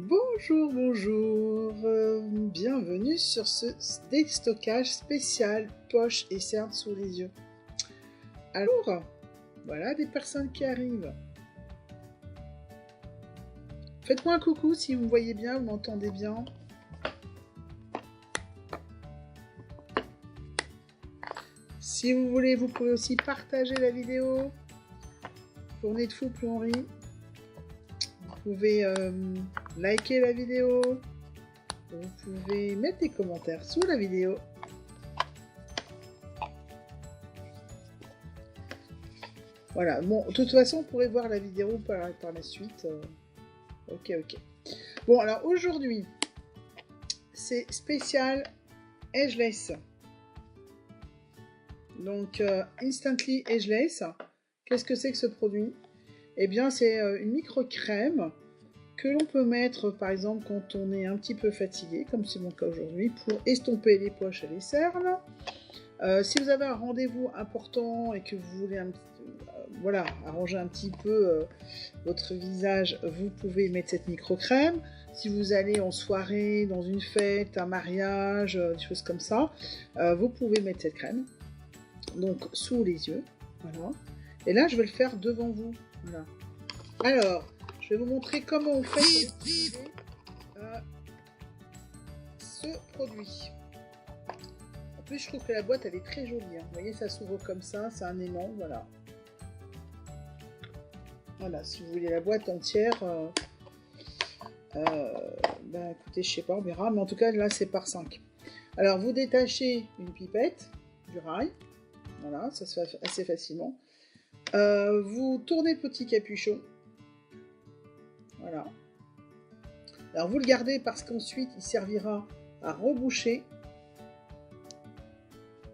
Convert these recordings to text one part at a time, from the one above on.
Bonjour, bonjour, bienvenue sur ce déstockage spécial poche et cerne sous les yeux. Alors, voilà des personnes qui arrivent. Faites-moi un coucou si vous me voyez bien, vous m'entendez bien. Si vous voulez, vous pouvez aussi partager la vidéo. Plus on est de fous, plus on rit. Vous pouvez liker la vidéo. Vous pouvez mettre des commentaires sous la vidéo. Voilà, bon, de toute façon, vous pourrez voir la vidéo par la suite. Ok. Bon, alors aujourd'hui, c'est spécial Ageless. Donc, Instantly Ageless. Qu'est-ce que c'est que ce produit ? Eh bien, c'est une micro-crème que l'on peut mettre, par exemple, quand on est un petit peu fatigué, comme c'est mon cas aujourd'hui, pour estomper les poches et les cernes. Si vous avez un rendez-vous important et que vous voulez arranger un petit peu votre visage, vous pouvez mettre cette micro-crème. Si vous allez en soirée, dans une fête, un mariage, des choses comme ça, vous pouvez mettre cette crème. Donc, sous les yeux, voilà. Et là, je vais le faire devant vous. Voilà. Alors, je vais vous montrer comment on fait pour utiliser ce produit. En plus, je trouve que la boîte, elle est très jolie. Hein. Vous voyez, ça s'ouvre comme ça, c'est un aimant, voilà. Voilà, si vous voulez la boîte entière, écoutez, je sais pas, on verra. Mais en tout cas, là, c'est par 5. Alors, vous détachez une pipette du rail. Voilà, ça se fait assez facilement. Vous tournez le petit capuchon. Voilà. Alors vous le gardez parce qu'ensuite il servira à reboucher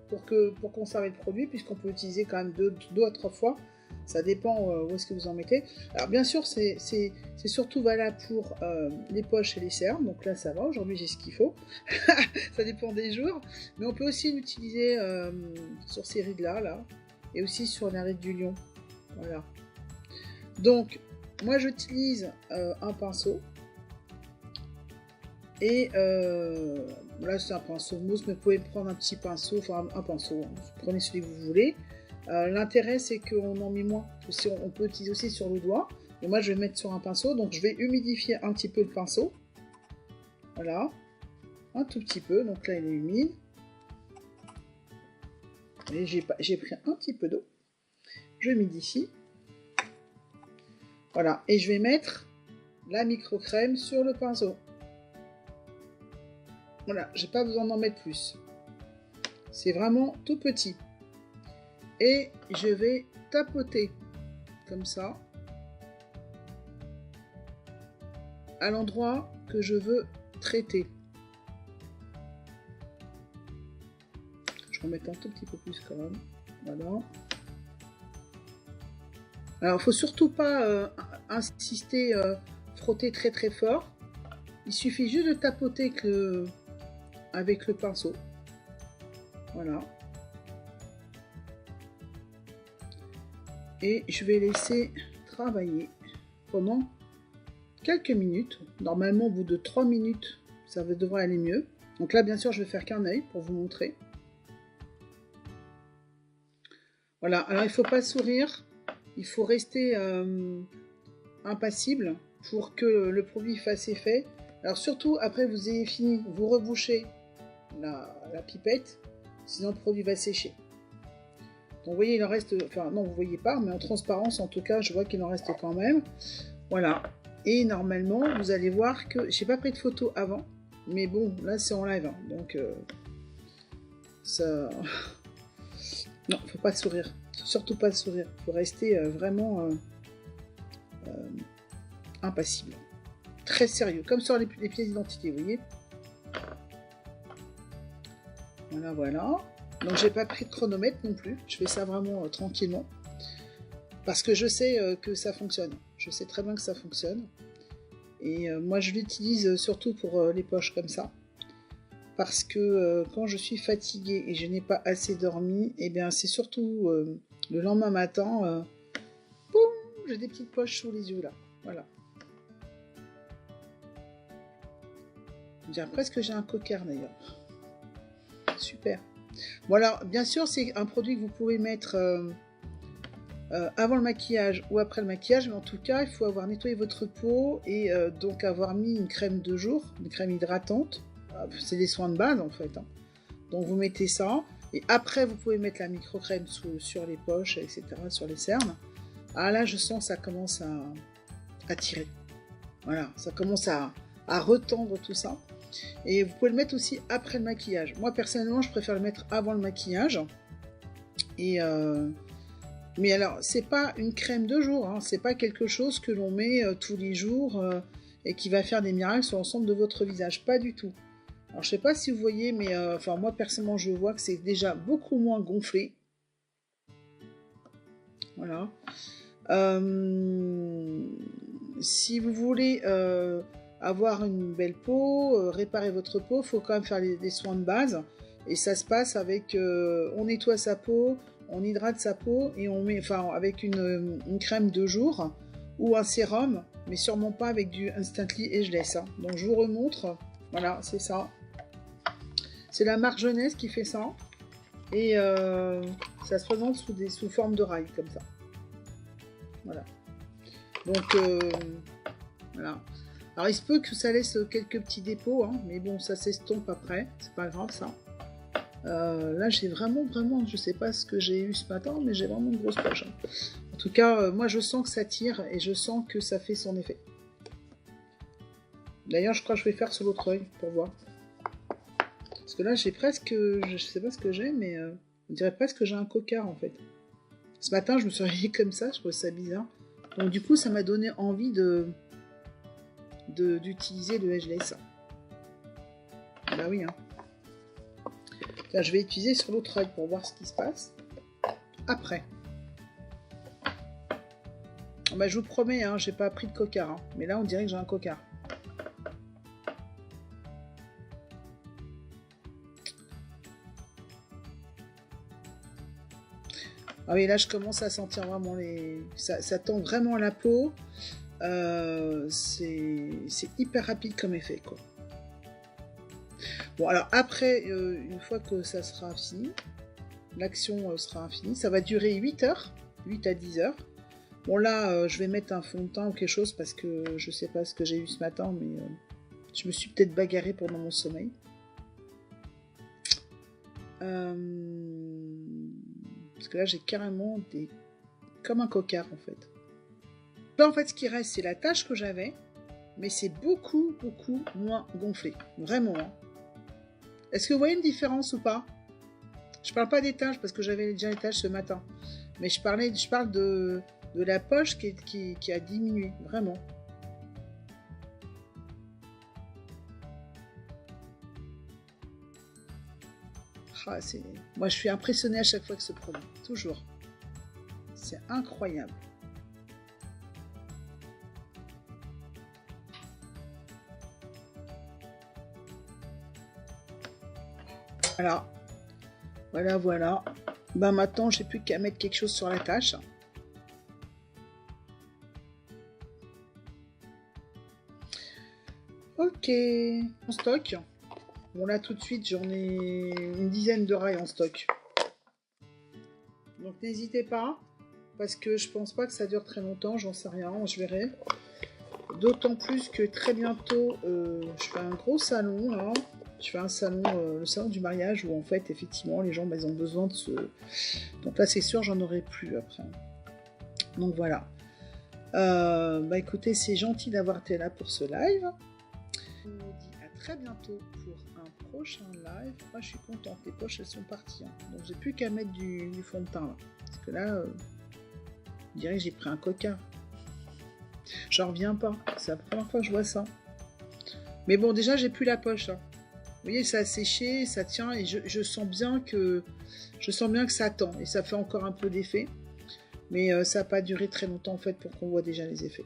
pour conserver le produit, puisqu'on peut utiliser quand même deux à trois fois. Ça dépend où est-ce que vous en mettez. Alors bien sûr c'est surtout valable pour les poches et les cernes. Donc là ça va, aujourd'hui j'ai ce qu'il faut. Ça dépend des jours. Mais on peut aussi l'utiliser sur ces rides là. Et aussi sur la ride du lion. Voilà. Donc, moi j'utilise un pinceau. Et là c'est un pinceau mousse, mais vous pouvez prendre un petit pinceau, enfin un pinceau, hein. Prenez celui que vous voulez. L'intérêt c'est qu'on en met moins. On peut utiliser aussi sur le doigt. Et moi je vais le mettre sur un pinceau, donc je vais humidifier un petit peu le pinceau. Voilà. Un tout petit peu, donc là il est humide. Et j'ai pris un petit peu d'eau. Je humidifie. Voilà, et je vais mettre la micro-crème sur le pinceau. Voilà, j'ai pas besoin d'en mettre plus. C'est vraiment tout petit. Et je vais tapoter comme ça à l'endroit que je veux traiter. Je vais en mettre un tout petit peu plus quand même. Voilà. Alors, il ne faut surtout pas insister, frotter très très fort. Il suffit juste de tapoter avec le pinceau. Voilà. Et je vais laisser travailler pendant quelques minutes. Normalement, au bout de 3 minutes, ça devrait aller mieux. Donc là, bien sûr, je vais faire qu'un œil pour vous montrer. Voilà. Alors, il ne faut pas sourire. Il faut rester impassible pour que le produit fasse effet. Alors surtout, après vous ayez fini, vous rebouchez la pipette, sinon le produit va sécher. Donc vous voyez, il en reste, enfin non, vous voyez pas, mais en transparence, en tout cas, je vois qu'il en reste quand même. Voilà. Et normalement, vous allez voir que, j'ai pas pris de photo avant, mais bon, là c'est en live, hein, donc ça... Non, faut pas sourire. Surtout pas sourire. Faut rester vraiment impassible. Très sérieux. Comme sur les pièces d'identité, vous voyez. Voilà. Donc j'ai pas pris de chronomètre non plus. Je fais ça vraiment tranquillement. Parce que je sais que ça fonctionne. Je sais très bien que ça fonctionne. Et moi je l'utilise surtout pour les poches comme ça. Parce que quand je suis fatiguée et je n'ai pas assez dormi, et bien c'est surtout le lendemain matin, boum, j'ai des petites poches sous les yeux là. Voilà. On dirait presque que j'ai un coquard d'ailleurs. Super. Bon alors, bien sûr, c'est un produit que vous pouvez mettre avant le maquillage ou après le maquillage, mais en tout cas, il faut avoir nettoyé votre peau et donc avoir mis une crème de jour, une crème hydratante. C'est des soins de base en fait. Hein. Donc vous mettez ça, et après vous pouvez mettre la micro-crème sur les poches, etc., sur les cernes. Ah là, je sens que ça commence à tirer. Voilà, ça commence à retendre tout ça. Et vous pouvez le mettre aussi après le maquillage. Moi, personnellement, je préfère le mettre avant le maquillage. Et mais alors, c'est pas une crème de jour. Hein. C'est pas quelque chose que l'on met tous les jours et qui va faire des miracles sur l'ensemble de votre visage. Pas du tout. Alors, je sais pas si vous voyez, mais enfin, moi, personnellement, je vois que c'est déjà beaucoup moins gonflé. Voilà. Si vous voulez avoir une belle peau, réparer votre peau, il faut quand même faire des soins de base. Et ça se passe avec... on nettoie sa peau, on hydrate sa peau et on met... Enfin, avec une crème de jour ou un sérum, mais sûrement pas avec du Instantly Ageless. Hein. Donc je vous remontre. Voilà, c'est ça. C'est la marque Jeunesse qui fait ça. Et ça se présente sous forme de rails, comme ça. Voilà. Donc, voilà. Alors, il se peut que ça laisse quelques petits dépôts, hein, mais bon, ça s'estompe après. C'est pas grave, ça. Là, j'ai vraiment, je sais pas ce que j'ai eu ce matin, mais j'ai vraiment une grosse poche. Hein. En tout cas, moi, je sens que ça tire et je sens que ça fait son effet. D'ailleurs, je crois que je vais faire sur l'autre œil pour voir. Parce que là, j'ai presque... Je sais pas ce que j'ai, mais on dirait presque que j'ai un coquard, en fait. Ce matin, je me suis réveillée comme ça, je trouvais ça bizarre. Donc du coup, ça m'a donné envie d'utiliser le Ageless. Bah oui, hein. Là, je vais utiliser sur l'autre œil pour voir ce qui se passe. Après. Bah, je vous promets, hein, j'ai pas pris de coquard. Hein. Mais là, on dirait que j'ai un coquard. Ah oui, là, je commence à sentir vraiment les... Ça tend vraiment la peau. C'est hyper rapide comme effet, quoi. Bon, alors après, une fois que ça sera fini, l'action sera finie, ça va durer 8 heures, 8 à 10 heures. Bon, là, je vais mettre un fond de teint ou quelque chose parce que je sais pas ce que j'ai eu ce matin, mais je me suis peut-être bagarrée pendant mon sommeil. Parce que là, j'ai carrément comme un coquard, en fait. Là, en fait, ce qui reste, c'est la tache que j'avais, mais c'est beaucoup moins gonflé. Vraiment. Hein. Est-ce que vous voyez une différence ou pas? Je parle pas des taches, parce que j'avais déjà les taches ce matin. Mais je parle de la poche qui a diminué, vraiment. Ah, moi, je suis impressionnée à chaque fois que ce produit. Toujours. C'est incroyable. Voilà. Voilà. Bah maintenant, j'ai plus qu'à mettre quelque chose sur la tâche. Ok. En stock. Bon là tout de suite j'en ai une dizaine de rails en stock. Donc n'hésitez pas, parce que je pense pas que ça dure très longtemps, j'en sais rien, je verrai. D'autant plus que très bientôt je fais un gros salon là. Je fais un salon, le salon du mariage où en fait effectivement les gens ils ont besoin de ce... Donc là c'est sûr j'en aurai plus après. Donc voilà. Bah écoutez, c'est gentil d'avoir été là pour ce live. Je vous dis à très bientôt pour un prochain live. Moi je suis contente, les poches elles sont parties. Hein. Donc j'ai plus qu'à mettre du fond de teint là. Parce que là, je dirais que j'ai pris un coquin. J'en reviens pas. C'est la première fois que je vois ça. Mais bon, déjà j'ai plus la poche. Hein. Vous voyez, ça a séché, ça tient et je sens bien que ça tend et ça fait encore un peu d'effet. Mais ça n'a pas duré très longtemps en fait pour qu'on voit déjà les effets.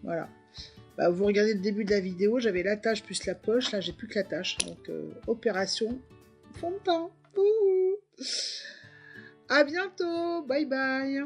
Voilà. Bah, vous regardez le début de la vidéo, j'avais la tache plus la poche, là j'ai plus que la tache. Donc opération fond de teint. À bientôt, bye bye.